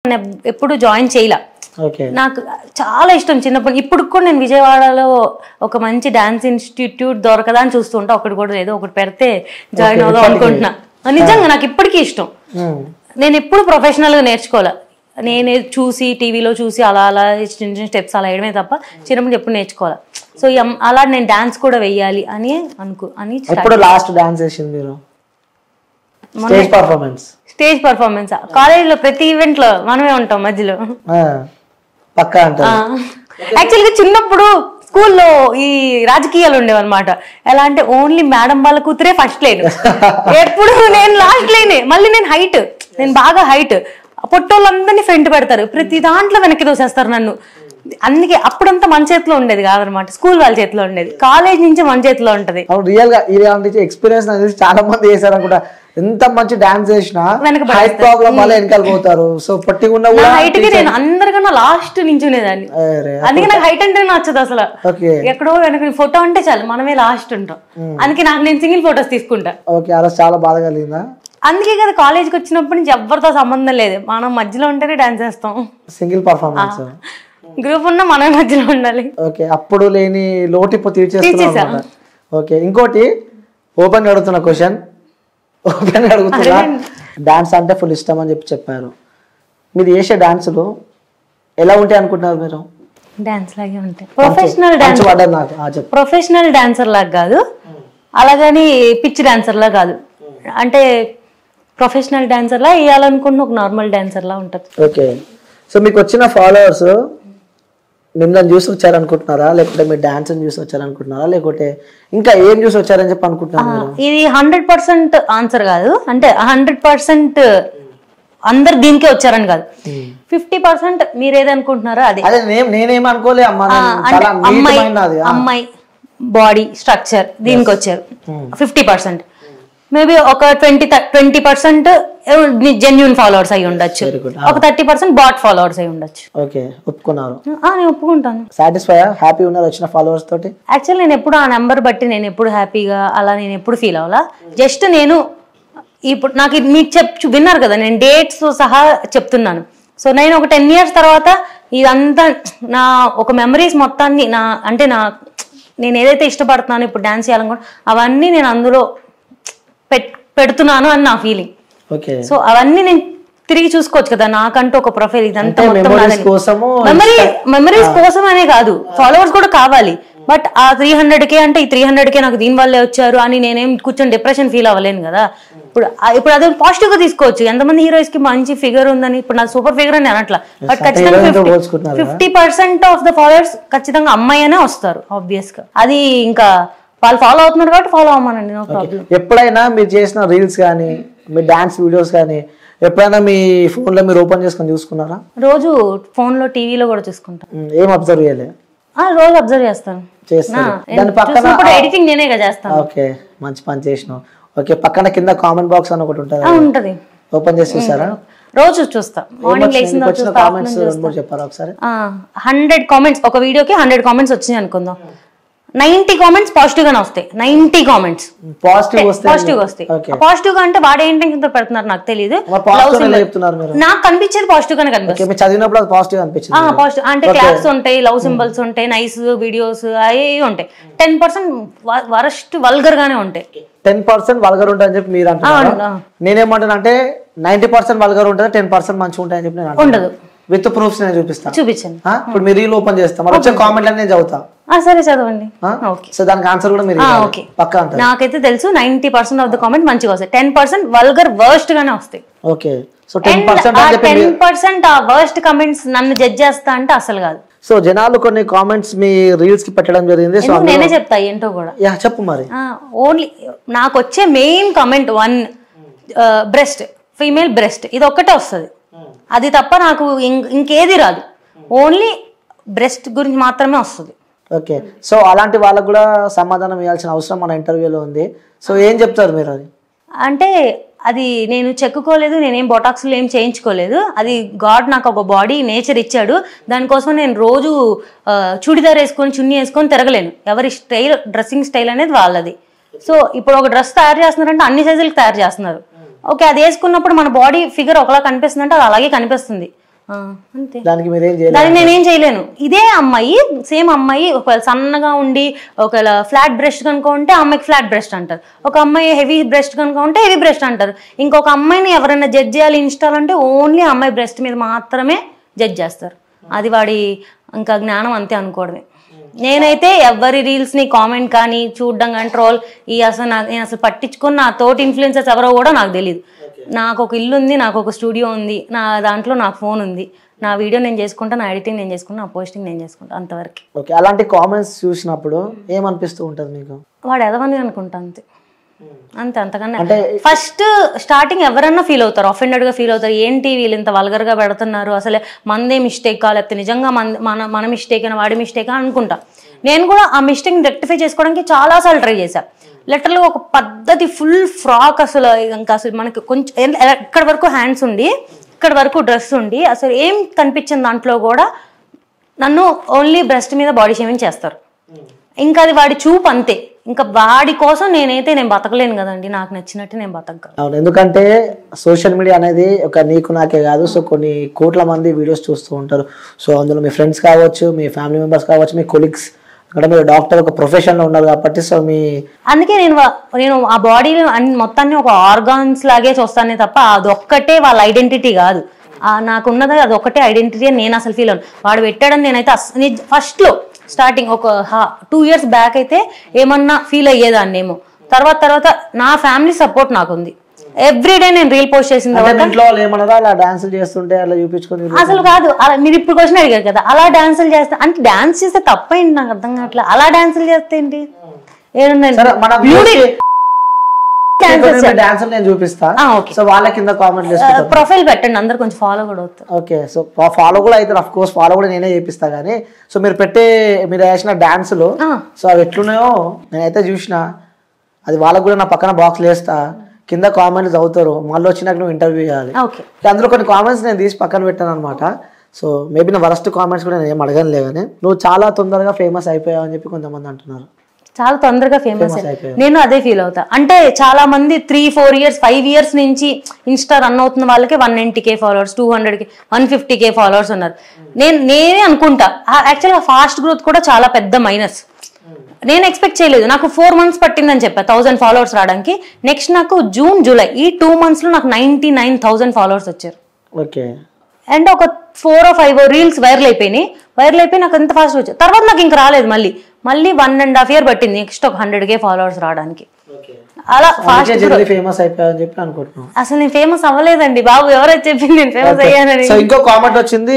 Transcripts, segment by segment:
ఎప్పుడు జాయిన్ చేయలే. నాకు చాలా ఇష్టం చిన్నప్పుడు. ఇప్పుడు కూడా నేను విజయవాడలో ఒక మంచి డాన్స్ ఇన్స్టిట్యూట్ దొరకదా అని చూస్తుంటా. ఒకటి కూడా లేదు, ఒకటి పెడితే జాయిన్ అవుదాం అనుకుంటున్నా. నిజంగా నాకు ఇప్పటికీ ఇష్టం. నేను ఎప్పుడు ప్రొఫెషనల్ గా నేర్చుకోలే. నేను చూసి టీవీలో చూసి అలా అలా చిన్న చిన్న స్టెప్స్ అలా వేయడమే తప్ప చిన్నప్పుడు ఎప్పుడు నేర్చుకోవాలి. సో అలా నేను డాన్స్ కూడా వెయ్యాలి అని లాస్ట్ డాన్స్ చేసింది మీరు? స్టేజ్ పర్ఫార్మెన్స్ కాలేజ్ లో ప్రతి ఈవెంట్ లో మనమే ఉంటాం మధ్యలో. యాక్చువల్ గా చిన్నప్పుడు స్కూల్లో ఈ రాజకీయాలు ఉండేవి అనమాట. ఎలా అంటే ఓన్లీ మేడం వాళ్ళ కూతురే ఫస్ట్ లైన్, ఎప్పుడు నేను లాస్ట్ లైనే. మళ్ళీ నేను బాగా హైట్, పొట్టోళ్ళందరినీ ఫ్రంట్ పెడతారు, ప్రతి దాంట్లో వెనక్కి దోసేస్తారు నన్ను. అందుకే అప్పుడంతా మన చేతిలో ఉండేది కాదనమాట, స్కూల్ వాళ్ళ చేతిలో ఉండేది. కాలేజ్ నుంచి మన చేతిలో ఉంటది. రియల్ గా ఇలాంటి ఎక్స్పీరియన్స్ చాలా మంది చేశారు అనుకుంటా. ఎంత మంచి డాన్స్ చేసినా హైట్ ప్రాబ్లం వల్ల వెనకాల పోతారు. సో పట్టిగున్నా కూడా హైట్ కి నేను అందరికన్నా లాస్ట్ నించునేదాన్ని. అందుకే నాకు హైట్ అంటే నచ్చదు అసలు. ఎక్కడో వెనక ఫోటో అంటే చాలు మనమే లాస్ట్ ఉంటాం. అందుకే నేను సింగిల్ ఫోటోస్ తీసుకుంటా. చాలా బాధ కలిగిందా? అందుకే కదా కాలేజ్కి వచ్చినప్పటి నుంచి ఎవరితో సంబంధం లేదు, మనం మధ్యలో ఉంటేనే డాన్స్ చేస్తాం. సింగిల్ పర్ఫార్మెన్స్ గ్రూప్ ఉన్నా మనమే మధ్యలో ఉండాలి. అప్పుడు లేని లోటు ఇప్పుడు తీర్చేస్తున్నాం. ఇంకోటి ఓపెన్ అడుగుతున్న క్వశ్చన్, డాన్స్ అంటే ఫుల్ ఇష్టం అని చెప్పారు. మీరు చేసే డాన్సులు ఎలా ఉంటాయి అనుకుంటున్నారు మీరు? డాన్స్ లాగే ఉంటాయి. ప్రొఫెషనల్ డాన్సర్ లాగా కాదు, అలాగని పిచ్చి డాన్సర్ లా కాదు. అంటే ప్రొఫెషనల్ డాన్సర్ లా వేయాలనుకుంటున్న ఒక నార్మల్ డాన్సర్ లా ఉంటుంది. ఓకే. సో మీకు వచ్చిన ఫాలోవర్స్ మిమ్మల్ని చూసి వచ్చారనుకుంటున్నారా, లేకపోతే మీరు డాన్స్ చూసి వచ్చారనుకుంటున్నారా, లేకపోతే ఇంకా ఏం చూసి వచ్చారని చెప్పి అనుకుంటున్నారు? ఇది 100% ఆన్సర్ కాదు. అంటే 100% అందరు దీనికే వచ్చారని కాదు. 50% మీరు ఏదనుకుంటున్నారో అది. నేనేం అనుకోలే. అమ్మాయి బాడీ స్ట్రక్చర్ దీనికి వచ్చారు 50%. మేబీ ఒక 20% జెన్యూన్ ఫాలోవర్స్ అయి ఉండొచ్చు, ఒక 30% బాట్ ఫాలోవర్స్ అయి ఉండొచ్చు. ఓకే, ఒప్పుకున్నారు? నేను ఒప్పుకుంటాను. సాటిస్ఫై హ్యాపీ ఉన్నారు వచ్చిన ఫాలోవర్స్ తోటి? యాక్చువల్ నేను ఎప్పుడు ఆ నెంబర్ బట్టి నేను ఎప్పుడు హ్యాపీగా అలా నేను ఎప్పుడు ఫీల్ అవ్వాలా. జస్ట్ నేను ఇప్పుడు నాకు మీకు విన్నారు కదా, నేను డేట్స్ సహా చెప్తున్నాను. సో నేను ఒక 10 years తర్వాత ఇదంతా నా ఒక మెమరీస్ మొత్తాన్ని నేను ఏదైతే ఇష్టపడుతున్నానో ఇప్పుడు డాన్స్ చేయాలనుకుంటా అవన్నీ నేను అందులో పెడుతున్నాను అని నా ఫీలింగ్. సో అవన్నీ నేను తిరిగి చూసుకోవచ్చు కదా, నాకంటూ ఒక ప్రొఫైల్. ఇదంతా మెమరీస్ కోసం అనే కాదు, ఫాలోవర్స్ కూడా కావాలి. బట్ ఆ 300K అంటే ఈ 300K నాకు దీని వల్లే వచ్చారు అని నేనేం కూర్చొని డిప్రెషన్ ఫీల్ అవ్వలేను కదా. ఇప్పుడు అదే పాజిటివ్ గా తీసుకోవచ్చు. ఎంతమంది హీరోయిన్స్ కి మంచి ఫిగర్ ఉందని, ఇప్పుడు నాకు సూపర్ ఫిగర్ అని అనట్లా, బట్ ఖచ్చితంగా 50% ఆఫ్ ద ఫాలోవర్స్ ఖచ్చితంగా అమ్మాయి అనే వస్తారు ఆబ్వియస్ గా. అది ఇంకా వాళ్ళు ఫాలో అవుతున్నారు కాబట్టి ఫాలో అవ్వమనండి, నో ప్రాబ్లం. ఎప్పుడైనా మీరు చేసిన రీల్స్ కానీ మీ డాన్స్ వీడియోస్ కానీ ఎప్పుడైనా మీ ఫోన్ లో మీరు ఓపెన్ చేసుకొని చూసుకున్నారా? రోజు ఫోన్ లో టీవీలో కూడా చూసుకుంటాం. ఏం అబ్జర్వ్ చేయలే? రోజు అబ్జర్వ్ చేస్తాను. ఎడిటింగ్ నేనే చేస్తాను. ఓకే, మంచి పని చేసినావు. ఓకే, పక్కన కింద కామెంట్ బాక్స్ అని ఒకటి ఉంటది, ఓపెన్ చేసి చూసారా? రోజు చూస్తా. మార్నింగ్ లేచిన కామెంట్స్ చెప్పారా ఒకసారి? 100 కామెంట్స్ ఒక వీడియోకి 100 కామెంట్స్ వచ్చినాయి అనుకుందాం. 90 కామెంట్స్ పాజిటివ్ గానే వస్తాయి. 90 కామెంట్స్ పాజిటివ్ వస్తాయి. పాజిటివ్ గా అంటే వాడు ఏ ఇంటెన్షన్ తో పెడుతున్నారు నాకు తెలియదు. నాకు కనిపించేది పాజిటివ్ గానే కనిపిస్తుంది. చదివినప్పుడు పాజిటివ్ అనిపించింది. పాజిటివ్ అంటే క్లాప్స్ ఉంటాయి, లవ్ సింబల్స్ ఉంటాయి, నైస్ వీడియోస్ అవి ఉంటాయి. 10% వరస్ట్ వల్గర్ గానే ఉంటాయి. 10% వల్గర్ ఉంటాయని చెప్పి మీరు అంటున్నారు. నేనేమంటాను అంటే 90% వల్గర్ ఉంటుంది, 10% మంచిగా ఉంటాయని చెప్పి నేను ఉండదు. విత్ ప్రూఫ్స్ నేను చూపిస్తాను. చూపించండి. ఇప్పుడు మీరు రీల్ ఓపెన్ చేస్తాం, వచ్చే కామెంట్ నేను చదువుతా. సరే చదవండి. సో దానికి ఆన్సర్ కూడా మీరు పక్కా అంటారు? నాకైతే తెలుసు 90% ఆఫ్ ద కామెంట్ మంచిగా వస్తాయి, 10% వల్గర్ వర్స్ట్ గానే వస్తాయి. ఓకే, సో 10% ఆ వర్స్ట్ కామెంట్స్ నన్ను జడ్జ్ చేస్తా అంటే అసలు కాదు. సో జనాలు కొన్ని కామెంట్స్ మీ రీల్స్ కి పెట్టడం జరిగింది. సో నేనే చెప్తా ఏంటో కూడా. చెప్పు మరి. ఓన్లీ నాకు వచ్చే main comment 1 breast, female breast, ఇది ఒక్కటే వస్తుంది. అది తప్ప నాకు ఇంకేది రాదు. ఓన్లీ బ్రెస్ట్ గురించి మాత్రమే వస్తుంది. ఓకే, సో అలాంటి వాళ్ళకు కూడా సమాధానం ఇవ్వాల్సిన అవసరం మన ఇంటర్వ్యూలో ఉంది. సో ఏం చెప్తారు మీరు? అది అంటే అది నేను చెక్కుకోలేదు, నేనేం బొటాక్స్లు ఏం చేయించుకోలేదు. అది గాడ్ నాకు ఒక బాడీ నేచర్ ఇచ్చాడు. దానికోసం నేను రోజు చుడిదార్ వేసుకొని చున్నీ వేసుకొని తిరగలేను. ఎవరి స్టైల్, డ్రెస్సింగ్ స్టైల్ అనేది వాళ్ళది. సో ఇప్పుడు ఒక డ్రెస్ తయారు చేస్తున్నారంటే అన్ని సైజులకు తయారు చేస్తున్నారు. ఓకే, అది వేసుకున్నప్పుడు మన బాడీ ఫిగర్ ఒకలా కనిపిస్తుంది అంటే అది అలాగే కనిపిస్తుంది. అంతే. దానికి మీరేం చేయలేదు. దానికి నేనేం చేయలేను. ఇదే అమ్మాయి సేమ్ అమ్మాయి ఒకవేళ సన్నగా ఉండి ఒకవేళ ఫ్లాట్ బ్రెస్ట్ కనుక ఉంటే అమ్మాయికి ఫ్లాట్ బ్రెస్ట్ అంటారు, ఒక అమ్మాయి హెవీ బ్రెస్ట్ కనుక ఉంటే హెవీ బ్రెస్ట్ అంటారు. ఇంకొక అమ్మాయిని ఎవరైనా జడ్జ్ చేయాలి ఇన్స్టాల్ అంటే ఓన్లీ అమ్మాయి బ్రెస్ట్ మీద మాత్రమే జడ్జ్ చేస్తారు. అది వాడి ఇంకా జ్ఞానం అంతే అనుకోవడమే. నేనైతే ఎవరి రీల్స్ని కామెంట్ కానీ చూడడం కానీ ట్రోల్ నేను అసలు పట్టించుకొని నా తోటి ఇన్ఫ్లుయెన్సర్స్ ఎవరో కూడా నాకు తెలియదు. నాకు ఒక ఇల్లు ఉంది, నాకు ఒక స్టూడియో ఉంది, నా దాంట్లో నాకు ఫోన్ ఉంది, నా వీడియో నేను చేసుకుంటా, నా ఎడిటింగ్ నేను చేసుకుంటా, నా పోస్టింగ్ నేను చేసుకుంటా, అంతవరకు. ఓకే. అలాంటి కామెంట్స్ చూసినప్పుడు ఏమనిపిస్తూ ఉంటుంది మీకు? వాడు ఎదవని అనుకుంటా అంతే, అంతకన్నా. ఫస్ట్ స్టార్టింగ్ ఎవరన్నా ఫీల్ అవుతారు, అఫెండెడ్గా ఫీల్ అవుతారు. ఏంటి వీళ్ళు ఇంత వల్గర్గా పెడుతున్నారు, అసలే మందే మిస్టేక్ లేకపోతే నిజంగా మన మిస్టేక్ అయినా వాడి మిస్టేక్ అనుకుంటా. నేను కూడా ఆ మిస్టేక్ని రెక్టిఫై చేసుకోవడానికి చాలాసార్లు ట్రై చేశాను. లిటరల్గా ఒక పద్ధతి ఫుల్ ఫ్రాక్ అసలు ఇంకా అసలు మనకి కొంచెం ఇక్కడ వరకు హ్యాండ్స్ ఉండి ఇక్కడ వరకు డ్రెస్ ఉండి అసలు ఏం కనిపించింది దాంట్లో కూడా నన్ను ఓన్లీ బ్రెస్ట్ మీద బాడీ షేమింగ్ చేస్తారు. ఇంకా అది వాడి చూపు అంతే. ఇంకా వాడి కోసం నేను బతకలేను కదండి, నాకు నచ్చినట్టు నేను బతకగలను. అవును, ఎందుకంటే సోషల్ మీడియా అనేది ఒక నీకు నాకే కాదు, సో కొన్ని కోట్ల మంది వీడియోస్ చూస్తూ ఉంటారు. సో అందులో మీ ఫ్రెండ్స్ కావచ్చు, మీ ఫ్యామిలీ మెంబర్స్ కావచ్చు, మీ కొలీగ్స్, అక్కడ మీరు డాక్టర్ ఒక ప్రొఫెషన్లో ఉన్నారు కాబట్టి సో అందుకే నేను ఆ బాడీ మొత్తాన్ని ఒక ఆర్గాన్స్ లాగే చూస్తానే తప్ప అదొక్కటే వాళ్ళ ఐడెంటిటీ కాదు. నాకున్నది అదొక్కటే ఐడెంటిటీ అని నేను అసలు ఫీల్ అవును. వాడు పెట్టాడని నేనైతే ఫస్ట్లో స్టార్టింగ్ ఒక 2 years బ్యాక్ అయితే ఏమన్నా ఫీల్ అయ్యేదాన్నేమో. తర్వాత నా ఫ్యామిలీ సపోర్ట్ నాకుంది. ఎవ్రీడే నేను రీల్ పోస్ట్ చేసిన అసలు కాదు. మీరు ఇప్పుడు క్వశ్చన్ అడిగారు కదా, అలా డాన్సులు చేస్తే అంటే డాన్స్ చేస్తే తప్పేంటి నాకు అర్థం కావట్లేదు. అలా డాన్సులు చేస్తే ఏంటి? ప్రొఫైల్ పెట్టండి, అందరు కొంచెం ఫాలో కూడా అవుతారు. ఓకే, సో ఫాలో కూడా అయితే అఫ్ కోర్స్ ఫాలో కూడా నేనే చేపిస్తా. కానీ సో మీరు వేసిన డాన్సులు సో అవి ఎట్లున్నాయో నేనైతే చూసిన. అది వాళ్ళకు కూడా నా పక్కన బాక్స్ వేస్తా, కింద కామెంట్స్ అవుతారు, మళ్ళీ వచ్చినాక నువ్వు ఇంటర్వ్యూ చేయాలి. అందులో కొన్ని కామెంట్స్ నేను తీసి పక్కన పెట్టాను అనమాట. సో మేబీ నా వరస్ట్ కామెంట్స్ కూడా నేను ఏం అడగనులే. కానీ నువ్వు చాలా తొందరగా ఫేమస్ అయిపోయావు అని చెప్పి కొంతమంది అంటున్నారు. చాలా తొందరగా ఫేమస్ అయిపోయావు. నేను అదే ఫీల్ అవుతా. అంటే చాలా మంది 3-4 years 5 years నుంచి ఇన్స్టా రన్ అవుతున్న వాళ్ళకి 190K followers, 200K 150K followers ఉన్నారు. నేనే అనుకుంటా యాక్చువల్గా ఫాస్ట్ గ్రోత్ కూడా చాలా పెద్ద మైనస్. నేను ఎక్స్పెక్ట్ చేయలేదు. నాకు 4 months పట్టిందని చెప్పా 1000 ఫాలోవర్స్ రావడానికి. నెక్స్ట్ నాకు జూన్ జూలై ఈ 2 months లో నాకు 99,000 ఫాలోవర్స్ వచ్చారు. ఓకే. అండ్ ఒక 4 or 5 రీల్స్ వైరల్ అయిపోయి నాకు ఎంత ఫాస్ట్ వచ్చాయి. తర్వాత నాకు ఇంక రాలేదు. మళ్ళీ 1.5 year పట్టింది నెక్స్ట్ ఒక 100K ఫాలోవర్స్ రావడానికి. అలా ఫాస్ట్ ఫేమస్ అయిపోయావని చెప్పి అనుకుంటున్నాను. అసలు నేను ఫేమస్ అవ్వలేదండి బాబు, ఎవరైతే చెప్పింది నేను ఫేమస్ అయ్యానని. ఇంకో కామెంట్ వచ్చింది,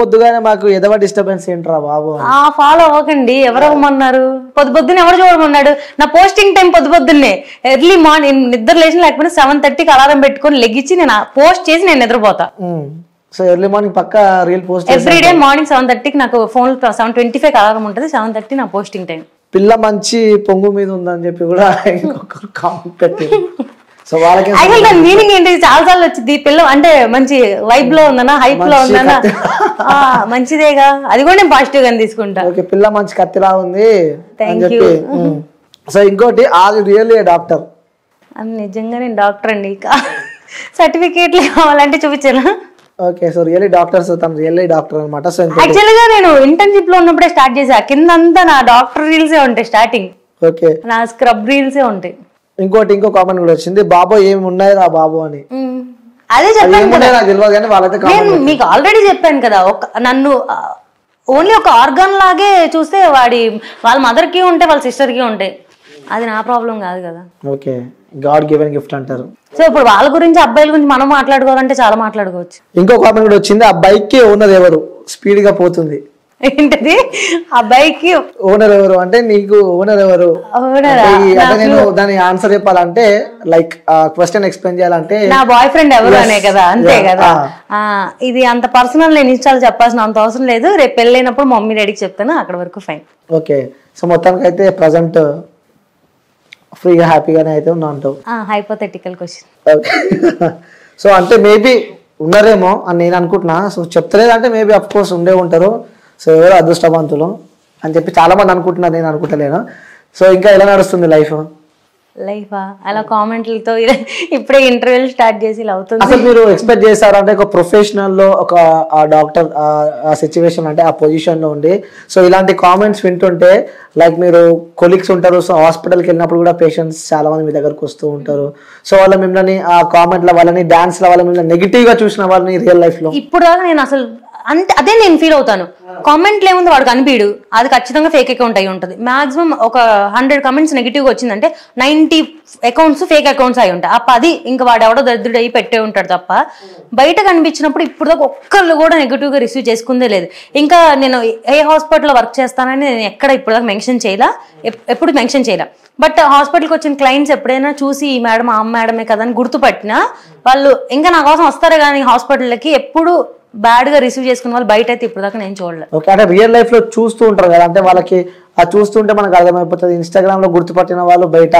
పొద్దుగానే మాకు ఎదవ డిస్టర్బెన్స్ ఏంట్రా బాబు. ఫాలో అవ్వకండి, ఎవరు అవ్వమన్నారు? పొద్దున్నే ఎవరు చూడమన్నాడు? నా పోస్టింగ్ టైం పొద్దున్నే ఎర్లీ మార్నింగ్ నిద్ర లేచిన లేకపోతే 7:30కి అలారం పెట్టుకొని లెగ్గించి నేను పోస్ట్ చేసి నేను నిద్రపోతా. సో ఎర్లీ మార్నింగ్ పక్క రీల్ పోస్ట్ ఎవ్రీడే మార్నింగ్ 7:30కి నాకు ఫోన్ 7:25 అలారం ఉంటుంది. 7:30 నా పోస్టింగ్ టైం. పిల్ల మంచి పొంగు మీద ఉందని చెప్పి కూడా ఇంకొకరు కామెంట్ పెట్టారు. సో వాళ్ళకి మీనింగ్ ఏంటి? చాలా సార్లు వచ్చింది పిల్ల అంటే మంచి వైబ్ లో ఉందనా, హైప్ లో ఉందనా, మంచిదేగా, అది కూడా నేను పాజిటివ్ గా తీసుకుంటా. ఓకే, పిల్ల మంచి కత్తిలా ఉంది అని చెప్పి. సో ఇంకోటి, అది రియల్లీ డాక్టర్? నిజంగా నేను డాక్టర్ అండి. సర్టిఫికేట్లు కావాలంటే చూపించాను. ఓకే, సో రియల్లీ డాక్టర్స్, తను రియల్లీ డాక్టర్ అనమాట. సో యాక్చువల్ గా నేను ఇంటర్న్షిప్ లో ఉన్నప్పుడే స్టార్ట్ చేసా. కిందంతా నా డాక్టర్ రీల్సే ఉంటాయి స్టార్టింగ్. ఓకే, నా స్క్రబ్ రీల్సే ఉంటాయి. ఇంకో కామెంట్ కూడా వచ్చింది, బాబో ఏమి ఉన్నాయి రా బాబు అని. అదే చెప్పాను నేను మీకు ఆల్రెడీ చెప్పాను కదా, నన్ను ఓన్లీ ఒక ఆర్గాన్ లాగే చూస్తే వాళ్ళ మదర్ కి ఉంటాయి, వాళ్ళ సిస్టర్ కి ఉంటాయి. అది నా ప్రాబ్లం కాదు కదా. ఓకే, గాడ్ గివెన్ గిఫ్ట్ అంటారు. సో ఇప్పుడు వాళ్ళ గురించి అబ్బాయిల గురించి మనం మాట్లాడుకోవాలంటే చాలా మాట్లాడుకోవచ్చు. ఇంకో కామెంట్ కూడా వచ్చింది, ఆ బైక్ కి ఓనర్ ఎవరు? స్పీడ్ గా పోతుంది. ఏంటది? ఆ బైక్ కి ఓనర్ ఎవరు అంటే నీకు ఓనర్ ఎవరు? నేను దాని ఆన్సర్ చెప్పాలంటే లైక్ క్వశ్చన్ ఎక్స్ప్లెయిన్ చేయాలంటే నా బాయ్ ఫ్రెండ్ ఎవరు అనే కదా, అంతే కదా. ఇది అంత పర్సనల్ నేను ఇన్స్టాల్ చెప్పాల్సిన అంత అవసరం లేదు. రేపు పెళ్ళైనప్పుడు మమ్మీ డాడీకి చెప్తాను, అక్కడ వరకు ఫైన్. ఓకే, సో మొత్తానికి అయితే ప్రజెంట్ ఫ్రీగా హ్యాపీగానే అయితే ఉన్నా అంటావు. Hypothetical question. సో అంటే మేబీ ఉన్నారేమో అని నేను అనుకుంటున్నా. సో చెప్తలేదంటే మేబీ అఫ్ కోర్స్ ఉండే ఉంటారు. సో ఎవరో అదృష్టవంతులు అని చెప్పి చాలా మంది అనుకుంటున్నారు, నేను అనుకుంటలేను. సో ఇంకా ఎలా నడుస్తుంది లైఫ్? లైఫా అలా కామెంట్లతో ఇప్పుడే ఇంటర్వ్యూలు స్టార్ట్ చేసి ఇలా అవుతుంది. అసలు మీరు ఎక్స్పెక్ట్ చేశారు అంటే ఒక ప్రొఫెషనల్ లో ఒక డాక్టర్ ఆ సిచ్యువేషన్ అంటే ఆ పొజిషన్ లో ఉండి సో ఇలాంటి కామెంట్స్ వింటుంటే లైక్ మీరు కొలీగ్స్ ఉంటారు, సో హాస్పిటల్కి వెళ్ళినప్పుడు కూడా పేషెంట్స్ చాలా మంది మీ దగ్గరకు వస్తూ ఉంటారు, సో వాళ్ళ మిమ్మల్ని ఆ కామెంట్ల వాళ్ళని డాన్స్ల వాళ్ళ మిమ్మల్ని నెగిటివ్ గా చూసిన వాళ్ళని రియల్ లైఫ్ లో ఇప్పుడు దాకా నేను అసలు అంటే అదే నేను ఫీల్ అవుతాను. కామెంట్లు ఏముంది వాడు కనిపించడు, అది ఖచ్చితంగా ఫేక్ అకౌంట్ అయి ఉంటుంది. మాక్సిమం ఒక 100 కమెంట్స్ నెగిటివ్గా వచ్చిందంటే 90 అకౌంట్స్ ఫేక్ అకౌంట్స్ అయి ఉంటాయి. ఆ 10 ఇంకా వాడు ఎవడో దరిద్రుడు అయ్యి పెట్టే ఉంటాడు తప్ప బయట కనిపించినప్పుడు ఇప్పుడు దాకా ఒక్కళ్ళు కూడా నెగిటివ్గా రిసీవ్ చేసుకుందే లేదు. ఇంకా నేను ఏ హాస్పిటల్లో వర్క్ చేస్తానని నేను ఎక్కడ ఇప్పుడు దాకా మెన్షన్ చేయలే, ఎప్పుడు మెన్షన్ చేయలే. బట్ హాస్పిటల్కి వచ్చిన క్లయింట్స్ ఎప్పుడైనా చూసి ఈ మేడం ఆ మేడమే కదా అని గుర్తుపట్టినా వాళ్ళు ఇంకా నా కోసం వస్తారే కానీ హాస్పిటల్కి ఎప్పుడు బ్యాడ్ గా రిసీవ్ చేసుకున్న వాళ్ళు బయట అయితే ఇప్పుడు దాకా నేను చూడలేదు. ఓకే, అంటే రియల్ లైఫ్ లో చూస్తూ ఉంటారు కదా, అంటే వాళ్ళకి ఆ చూస్తుంటే మనకు అర్థమైపోతుంది. ఇన్స్టాగ్రామ్ లో గుర్తుపట్టిన వాళ్ళు బయట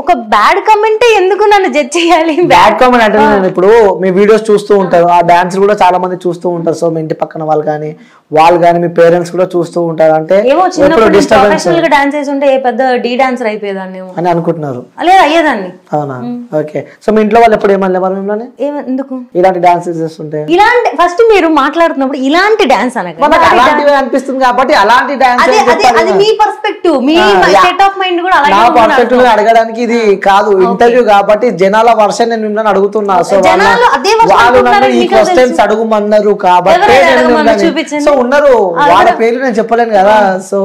ఒక బ్యాడ్ కమెంట్ ఎందుకు నన్ను జడ్జ్ చేయాలి? బ్యాడ్ కామెంట్ అంటే నేను ఇప్పుడు మీ వీడియోస్ చూస్తూ ఉంటారు, ఆ డాన్స్ కూడా చాలా మంది చూస్తూ ఉంటారు, సో మీ ఇంటి పక్కన వాళ్ళు కానీ మీ పేరెంట్స్ కూడా చూస్తూ ఉంటారు, అంటే ప్రొఫెషనల్ గా డాన్స్ చేసి ఉంటే పెద్ద డీ డాన్సర్ అయిపోయేదాన్ని అని అనుకుంటున్నారు. లేదు అయ్యేదాన్ని. అవునా? ఓకే, సో మీ ఇంట్లో వాళ్ళు ఎప్పుడు ఏమన్నా మిమ్మల్ని ఎందుకు ఇలాంటి డాన్సెస్ చేస్తుంటే? ఇలాంటి ఫస్ట్ మీరు మాట్లాడుతున్నప్పుడు ఇలాంటి డాన్స్ అలాంటివి అనిపిస్తుంది కాబట్టి అలాంటి డాన్స్ అది మీ పర్స్పెక్టివ్, మీ సెట్ ఆఫ్ మైండ్ కూడా నా పర్స్పెక్టివ్ అడగడానికి ఇది కాదు ఇంటర్వ్యూ కాబట్టి జనాల వర్షన్ నేను మిమ్మల్ని అడుగుతున్నా. సో వాళ్ళు నన్ను ఈ క్వశ్చన్స్ అడుగుమన్నారు కాబట్టి సో ఉన్నారు, వాళ్ళ పేర్లు నేను చెప్పలేను కదా. సో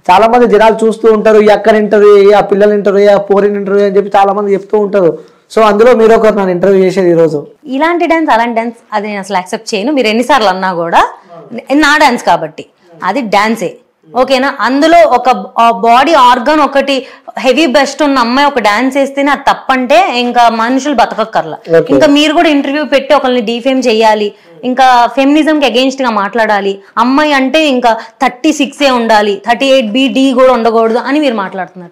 చాలా మంది జనాలు చూస్తూ ఉంటారు, ఈ అక్కని ఇంటర్వ్యూ, ఆ పిల్లలు ఇంటర్వ్యూ, ఆ పోరిన్ ఇంటర్వ్యూ అని చెప్పి చాలా మంది చెప్తూ ఉంటారు. సో అందులో మీరు ఒకరు నన్ను ఇంటర్వ్యూ చేసేది ఈ రోజు. ఇలాంటి డాన్స్ అలాంటి డాన్స్ అది నేను అసలు యాక్సెప్ట్ చేయను. మీరు ఎన్నిసార్లు అన్నా కూడా నా డాన్స్ కాబట్టి అది డాన్సే, ఓకేనా? అందులో ఒక బాడీ ఆర్గన్ ఒకటి హెవీ బెస్ట్ ఉన్న అమ్మాయి ఒక డాన్స్ వేస్తేనే అది తప్పంటే ఇంకా మనుషులు బతకక్కర్లా. ఇంకా మీరు కూడా ఇంటర్వ్యూ పెట్టి ఒకరిని డిఫేమ్ చేయాలి, ఇంకా ఫెమినిజం కి అగేన్స్ట్ గా మాట్లాడాలి, అమ్మాయి అంటే ఇంకా 36 ఉండాలి, 38B D కూడా ఉండకూడదు అని మీరు మాట్లాడుతున్నారు.